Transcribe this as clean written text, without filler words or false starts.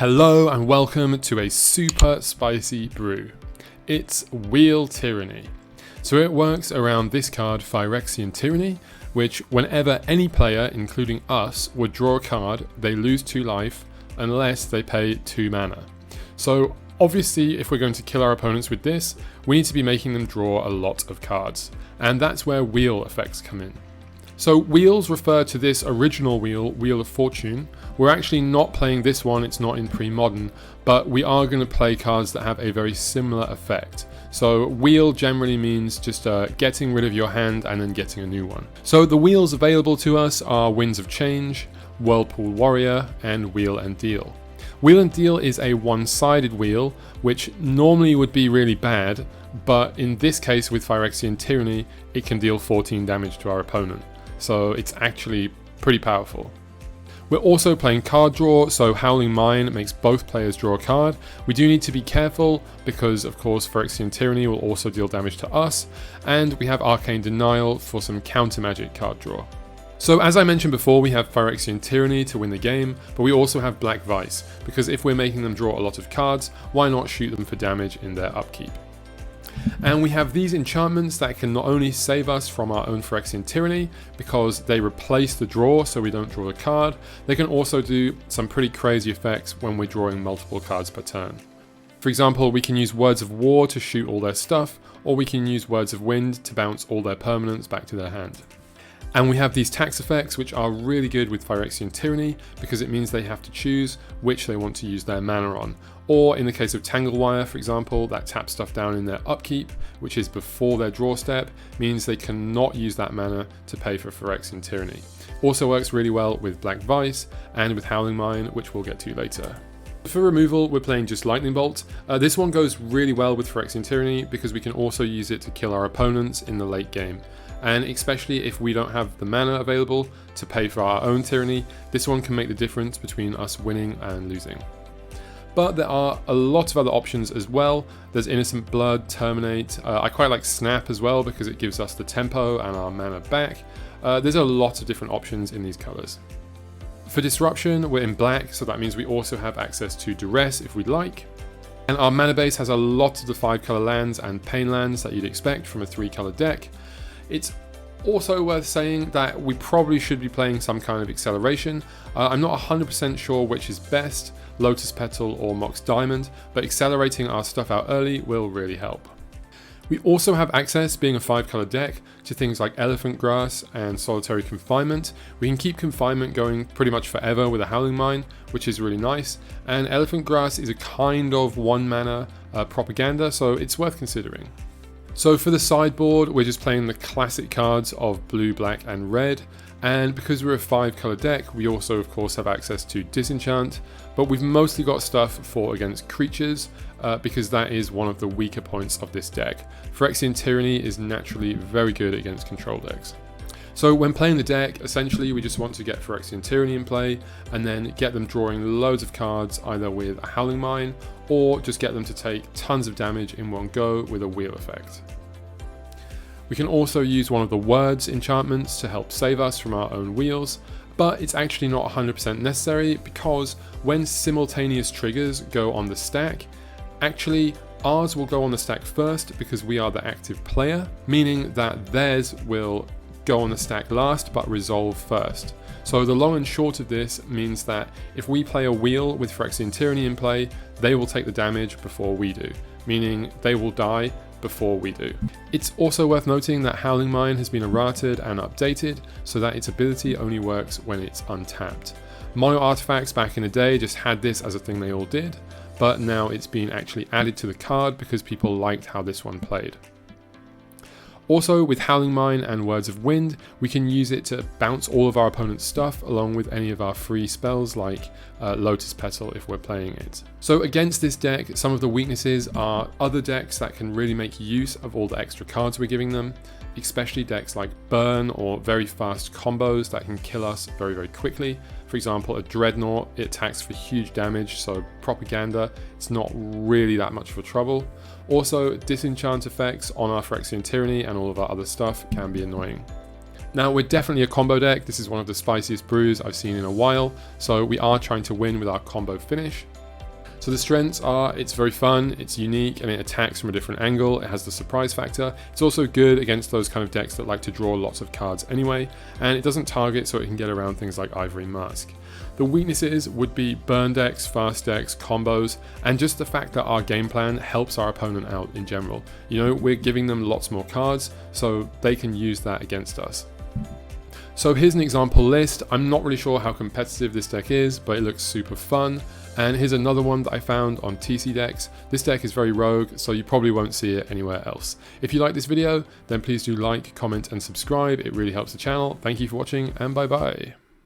Hello and welcome to a super spicy brew. It's Wheel Tyranny. So it works around this card, Phyrexian Tyranny, which whenever any player, including us, would draw a card, they lose 2 life unless they pay 2 mana. So obviously if we're going to kill our opponents with this, we need to be making them draw a lot of cards, and that's where wheel effects come in. So wheels refer to this original wheel, Wheel of Fortune. We're actually not playing this one, it's not in Premodern, but we are going to play cards that have a very similar effect. So wheel generally means just getting rid of your hand and then getting a new one. So the wheels available to us are Winds of Change, Whirlpool Warrior, and Wheel and Deal. Wheel and Deal is a one-sided wheel, which normally would be really bad, but in this case with Phyrexian Tyranny, it can deal 14 damage to our opponent. So it's actually pretty powerful. We're also playing card draw, so Howling Mine makes both players draw a card. We do need to be careful because of course Phyrexian Tyranny will also deal damage to us, and we have Arcane Denial for some counter magic card draw. So as I mentioned before, we have Phyrexian Tyranny to win the game, but we also have Black Vice, because if we're making them draw a lot of cards, why not shoot them for damage in their upkeep? And we have these enchantments that can not only save us from our own Phyrexian Tyranny, because they replace the draw so we don't draw a card, they can also do some pretty crazy effects when we're drawing multiple cards per turn. For example, we can use Words of War to shoot all their stuff, or we can use Words of Wind to bounce all their permanents back to their hand. And we have these tax effects, which are really good with Phyrexian Tyranny because it means they have to choose which they want to use their mana on. Or in the case of Tanglewire, for example, that taps stuff down in their upkeep, which is before their draw step, means they cannot use that mana to pay for Phyrexian Tyranny. Also works really well with Black Vice and with Howling Mine, which we'll get to later. For removal, we're playing just Lightning Bolt. This one goes really well with Phyrexian Tyranny because we can also use it to kill our opponents in the late game. And especially if we don't have the mana available to pay for our own Tyranny, this one can make the difference between us winning and losing. But there are a lot of other options as well. There's Innocent Blood, Terminate. I quite like Snap as well because it gives us the tempo and our mana back. There's a lot of different options in these colours. For Disruption, we're in black, so that means we also have access to Duress if we'd like. And our mana base has a lot of the 5-colour lands and Pain lands that you'd expect from a 3-colour deck. It's also worth saying that we probably should be playing some kind of acceleration. I'm not 100% sure which is best, Lotus Petal or Mox Diamond, but accelerating our stuff out early will really help. We also have access, being a 5-colour deck, to things like Elephant Grass and Solitary Confinement. We can keep Confinement going pretty much forever with a Howling Mine, which is really nice, and Elephant Grass is a kind of 1-mana propaganda, so it's worth considering. So for the sideboard, we're just playing the classic cards of blue, black and red, and because we're a 5-colour deck, we also of course have access to Disenchant, but we've mostly got stuff for against creatures, because that is one of the weaker points of this deck. Phyrexian Tyranny is naturally very good against control decks. So when playing the deck, essentially we just want to get Phyrexian Tyranny in play, and then get them drawing loads of cards either with a Howling Mine, or just get them to take tons of damage in one go with a wheel effect. We can also use one of the Words enchantments to help save us from our own wheels, but it's actually not 100% necessary because when simultaneous triggers go on the stack, actually ours will go on the stack first because we are the active player, meaning that theirs will go on the stack last but resolve first. So the long and short of this means that if we play a wheel with Phyrexian Tyranny in play, they will take the damage before we do, meaning they will die before we do. It's also worth noting that Howling Mine has been errated and updated so that its ability only works when it's untapped. Mono artifacts back in the day just had this as a thing they all did, but now it's been actually added to the card because people liked how this one played. Also, with Howling Mine and Words of Wind, we can use it to bounce all of our opponent's stuff along with any of our free spells like Lotus Petal if we're playing it. So against this deck, some of the weaknesses are other decks that can really make use of all the extra cards we're giving them, especially decks like Burn or very fast combos that can kill us very, very quickly. For example, a Dreadnought, it attacks for huge damage, so Propaganda, it's not really that much for trouble. Also, disenchant effects on our Phyrexian Tyranny and all of our other stuff can be annoying. Now, we're definitely a combo deck. This is one of the spiciest brews I've seen in a while, so we are trying to win with our combo finish. So the strengths are, it's very fun, it's unique, and it attacks from a different angle, it has the surprise factor. It's also good against those kind of decks that like to draw lots of cards anyway, and it doesn't target, so it can get around things like Ivory Mask. The weaknesses would be burn decks, fast decks, combos, and just the fact that our game plan helps our opponent out in general. You know, we're giving them lots more cards, so they can use that against us. So here's an example list. I'm not really sure how competitive this deck is, but it looks super fun. And here's another one that I found on TC decks. This deck is very rogue, so you probably won't see it anywhere else. If you like this video, then please do like, comment, and subscribe. It really helps the channel. Thank you for watching, and bye bye.